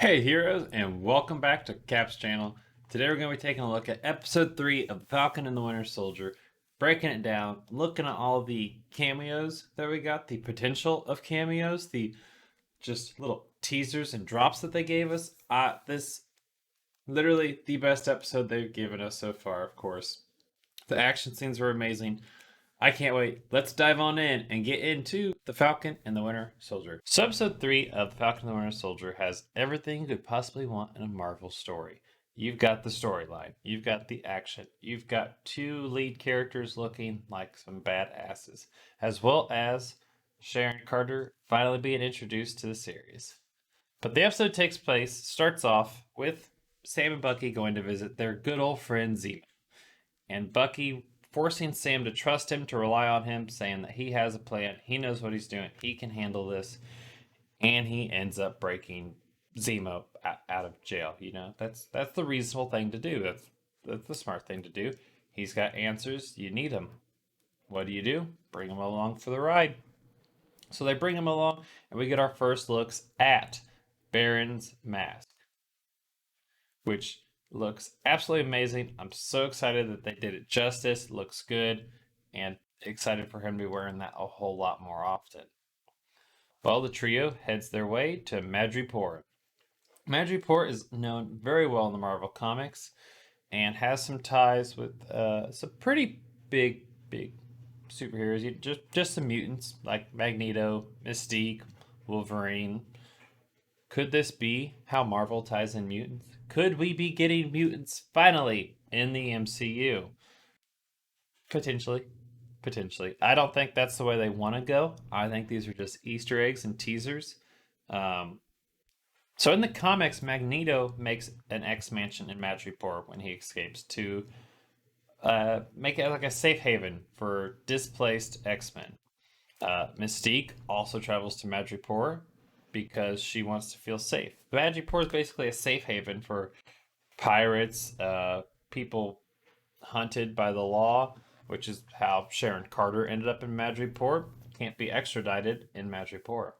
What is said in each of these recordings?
Hey heroes, and welcome back to Cap's channel. Today we're going to be taking a look at episode 3 of Falcon and the Winter Soldier, breaking it down, looking at all the cameos that we got, the potential of cameos, the just little teasers and drops that they gave us. This literally the best episode they've given us so far, of course. The action scenes were amazing. I can't wait. Let's dive on in and get into The Falcon and the Winter Soldier. So, episode 3 of The Falcon and the Winter Soldier has everything you could possibly want in a Marvel story. You've got the storyline, you've got the action, you've got two lead characters looking like some badasses, as well as Sharon Carter finally being introduced to the series. But the episode starts off with Sam and Bucky going to visit their good old friend Zemo. And Bucky forcing Sam to trust him, to rely on him, saying that he has a plan, he knows what he's doing, he can handle this, and he ends up breaking Zemo out of jail. You know, that's the reasonable thing to do. That's the smart thing to do. He's got answers. You need him. What do? Bring him along for the ride. So they bring him along, and we get our first looks at Baron's mask, which looks absolutely amazing. I'm so excited that they did it justice. Looks good, and excited for him to be wearing that a whole lot more often. Well, the trio heads their way to Madripoor. Madripoor is known very well in the Marvel comics and has some ties with some pretty big superheroes. Just some mutants like Magneto, Mystique, Wolverine. Could this be how Marvel ties in mutants? Could we be getting mutants finally in the MCU? Potentially. Potentially. I don't think that's the way they want to go. I think these are just Easter eggs and teasers. Um, so in the comics, Magneto makes an X mansion in Madripoor when he escapes to make it like a safe haven for displaced X-Men. Mystique also travels to Madripoor because she wants to feel safe. Madripoor is basically a safe haven for pirates, people hunted by the law, which is how Sharon Carter ended up in Madripoor. Can't be extradited in Madripoor.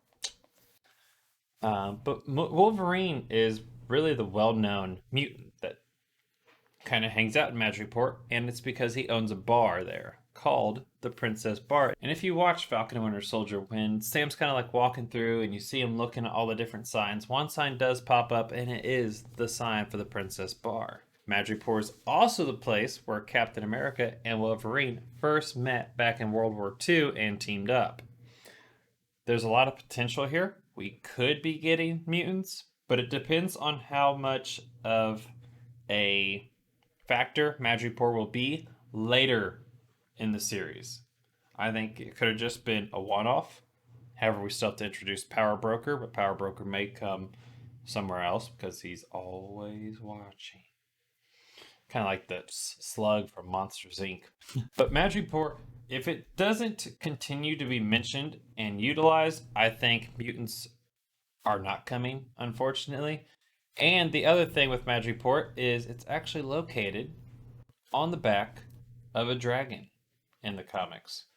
But Wolverine is really the well-known mutant that kind of hangs out in Madripoor, and it's because he owns a bar there called the Princess Bar. And if you watch Falcon and Winter Soldier, when Sam's kind of like walking through and you see him looking at all the different signs, one sign does pop up, and it is the sign for the Princess Bar. Madripoor is also the place where Captain America and Wolverine first met back in World War II and teamed up. There's a lot of potential here. We could be getting mutants, but it depends on how much of a factor Madripoor will be later in the series. I think it could have just been a one-off. However, we still have to introduce Power Broker, but Power Broker may come somewhere else because he's always watching. Kind of like the slug from Monsters Inc. But Madripoor, if it doesn't continue to be mentioned and utilized, I think mutants are not coming, unfortunately. And the other thing with Madripoor is it's actually located on the back of a dragon in the comics,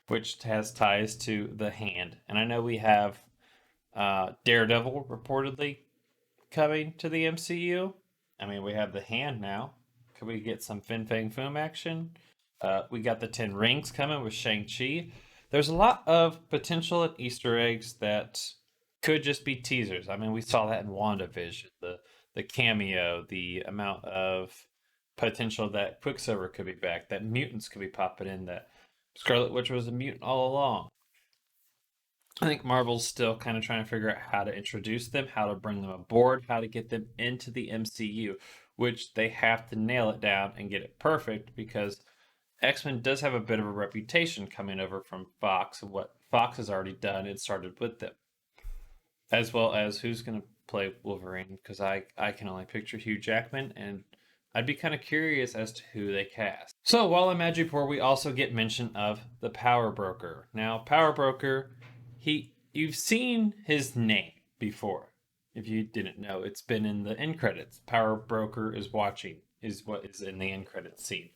which has ties to the Hand. And I know we have Daredevil reportedly coming to the MCU. I mean, we have the Hand now. Could we get some Fin Fang Foom action? We got the 10 Rings coming with Shang-Chi. There's a lot of potential and Easter eggs that could just be teasers. I mean, we saw that in WandaVision, the cameo, the amount of potential that Quicksilver could be back, that mutants could be popping in, that Scarlet Witch was a mutant all along. I think Marvel's still kind of trying to figure out how to introduce them, how to bring them aboard, how to get them into the MCU, which they have to nail it down and get it perfect because X-Men does have a bit of a reputation coming over from Fox and what Fox has already done and started with them, as well as who's going to play Wolverine, because I can only picture Hugh Jackman, and I'd be kind of curious as to who they cast. So while in Madripoor, we also get mention of the Power Broker. Now, Power Broker, you've seen his name before. If you didn't know, it's been in the end credits. Power Broker is watching, is what is in the end credits scene.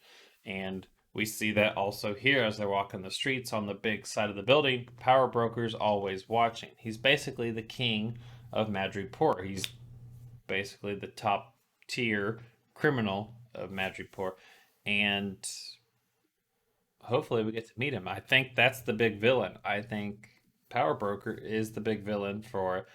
And we see that also here as they're walking the streets on the big side of the building. Power Broker's always watching. He's basically the king of Madripoor. He's basically the top tier criminal of Madripoor, and hopefully we get to meet him. I think that's the big villain. I think Power Broker is the big villain for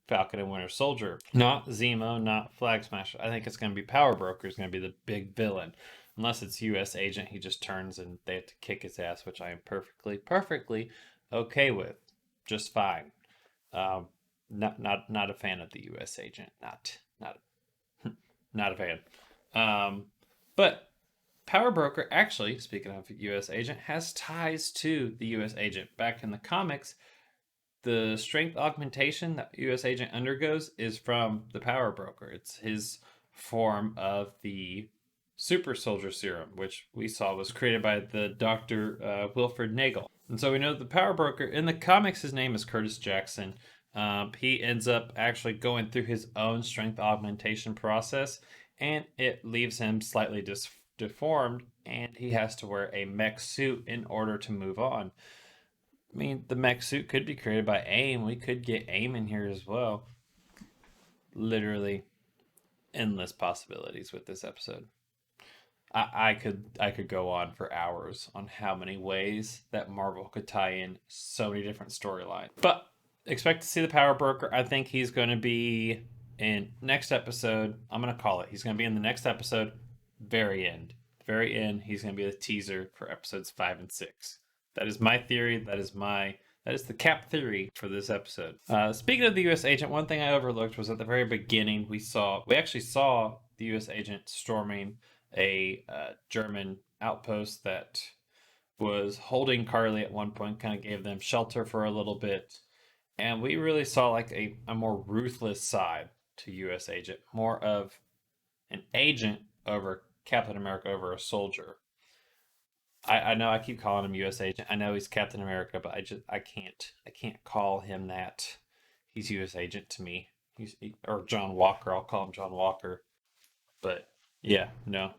Falcon and Winter Soldier. Not Zemo, not Flag Smasher. I think it's going to be Power Broker is going to be the big villain. Unless it's U.S. Agent, he just turns and they have to kick his ass, which I am perfectly okay with. Just fine. Not a fan of the U.S. Agent. Not a fan. But Power Broker, actually, speaking of U.S. Agent, has ties to the U.S. Agent. Back in the comics, the strength augmentation that U.S. Agent undergoes is from the Power Broker. It's his form of the Super Soldier Serum, which we saw was created by the Dr. Wilfred Nagel. And so we know the Power Broker, in the comics, his name is Curtis Jackson. He ends up actually going through his own strength augmentation process, and it leaves him slightly deformed, and he has to wear a mech suit in order to move on. I mean, the mech suit could be created by AIM. We could get AIM in here as well. Literally endless possibilities with this episode. I could go on for hours on how many ways that Marvel could tie in so many different storylines. But expect to see the Power Broker. I think he's going to be in next episode. I'm going to call it. He's going to be in the next episode, very end. Very end. He's going to be the teaser for episodes 5 and 6. That is my theory. That is the cap theory for this episode. Speaking of the U.S. Agent, one thing I overlooked was at the very beginning we actually saw the U.S. Agent storming a German outpost that was holding Carly at one point, kind of gave them shelter for a little bit. And we really saw like a more ruthless side to U.S. Agent, more of an agent over Captain America over a soldier. I know I keep calling him U.S. Agent. I know he's Captain America, but I can't call him that. He's U.S. Agent to me. Or John Walker. I'll call him John Walker. But yeah, no.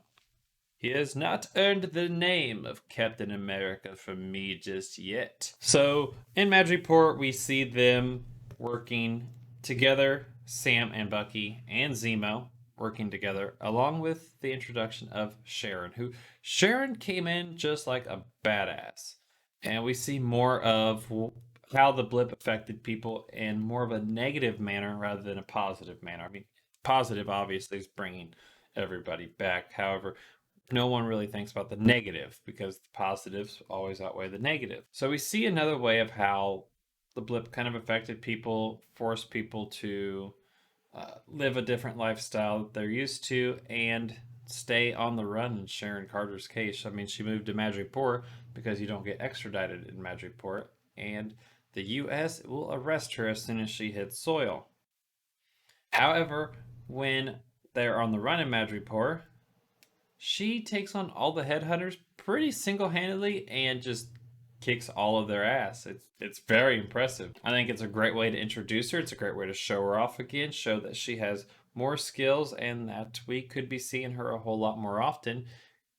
He has not earned the name of Captain America from me just yet. So in Madripoor, we see them working together, Sam and Bucky and Zemo working together, along with the introduction of Sharon, who Sharon came in just like a badass. And we see more of how the blip affected people in more of a negative manner rather than a positive manner. I mean, positive obviously is bringing everybody back. However, no one really thinks about the negative because the positives always outweigh the negative. So we see another way of how the blip kind of affected people, forced people to live a different lifestyle that they're used to, and stay on the run in Sharon Carter's case. I mean, she moved to Madripoor because you don't get extradited in Madripoor, and the U.S. will arrest her as soon as she hits soil. However, when they're on the run in Madripoor, she takes on all the headhunters pretty single-handedly and just kicks all of their ass. It's very impressive. I think it's a great way to introduce her. It's a great way to show her off again, show that she has more skills and that we could be seeing her a whole lot more often,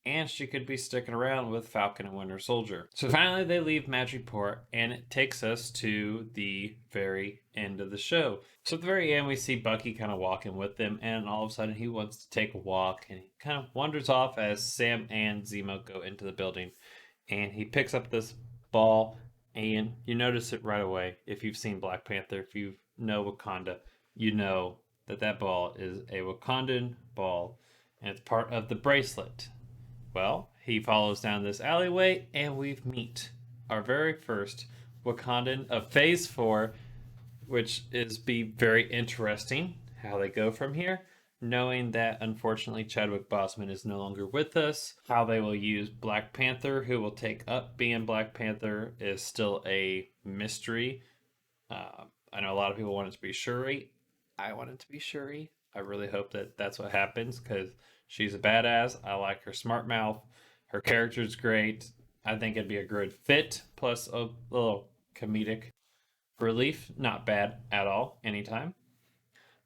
and she could be sticking around with Falcon and Winter Soldier. So finally they leave Madripoor, and it takes us to the very end of the show. So at the very end we see Bucky kind of walking with them, and all of a sudden he wants to take a walk, and he kind of wanders off as Sam and Zemo go into the building, and he picks up this ball, and you notice it right away. If you've seen Black Panther, if you know Wakanda, you know that ball is a Wakandan ball, and it's part of the bracelet. Well, he follows down this alleyway, and we meet our very first Wakandan of Phase 4, which is be very interesting how they go from here, knowing that unfortunately Chadwick Boseman is no longer with us. How they will use Black Panther, who will take up being Black Panther, is still a mystery. I know a lot of people want it to be Shuri. I want it to be Shuri. I really hope that that's what happens, because she's a badass. I like her smart mouth. Her character's great. I think it'd be a good fit, plus a little comedic relief. Not bad at all, anytime.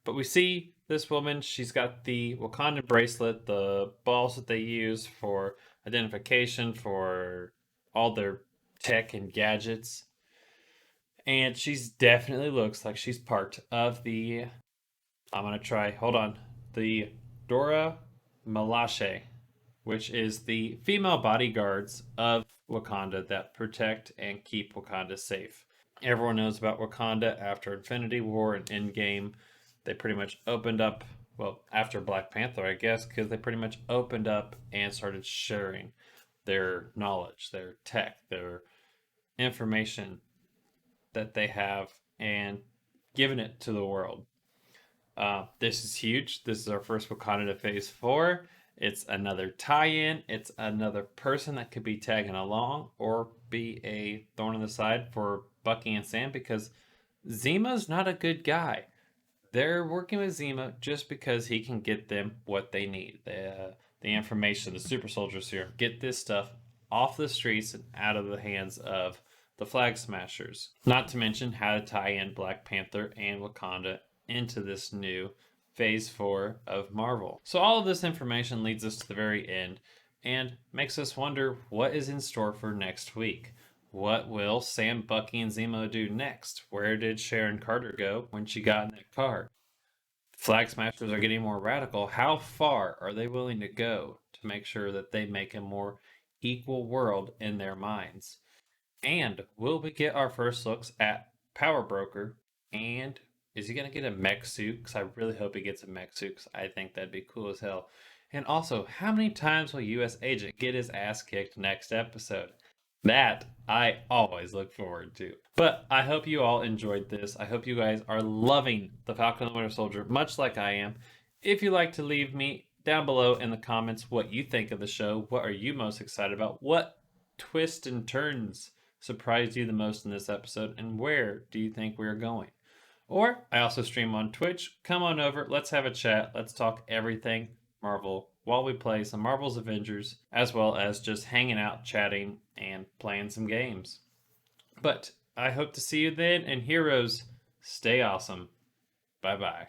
But we see this woman, she's got the Wakandan bracelet, the balls that they use for identification for all their tech and gadgets. And she's definitely looks like she's part of the I'm going to try, hold on, the Dora Milaje, which is the female bodyguards of Wakanda that protect and keep Wakanda safe. Everyone knows about Wakanda after Infinity War and Endgame. They pretty much opened up, well, after Black Panther, I guess, because they pretty much opened up and started sharing their knowledge, their tech, their information that they have and giving it to the world. This is huge. This is our first Wakanda to Phase 4. It's another tie-in. It's another person that could be tagging along or be a thorn in the side for Bucky and Sam because Zima's not a good guy. They're working with Zima just because he can get them what they need. The information, the super soldiers here, get this stuff off the streets and out of the hands of the Flag Smashers. Not to mention how to tie in Black Panther and Wakanda into this new Phase 4 of Marvel. So all of this information leads us to the very end and makes us wonder what is in store for next week. What will Sam, Bucky, and Zemo do next? Where did Sharon Carter go when she got in that car? Flag Smashers are getting more radical. How far are they willing to go to make sure that they make a more equal world in their minds? And will we get our first looks at Power Broker? And is he going to get a mech suit? Because I really hope he gets a mech suit because I think that'd be cool as hell. And also, how many times will US Agent get his ass kicked next episode? That I always look forward to. But I hope you all enjoyed this. I hope you guys are loving the Falcon and the Winter Soldier, much like I am. If you'd like to leave me down below in the comments what you think of the show, what are you most excited about? What twists and turns surprised you the most in this episode, and where do you think we're going? Or I also stream on Twitch. Come on over, let's have a chat, let's talk everything Marvel while we play some Marvel's Avengers, as well as just hanging out, chatting, and playing some games. But I hope to see you then, and heroes, stay awesome. Bye bye.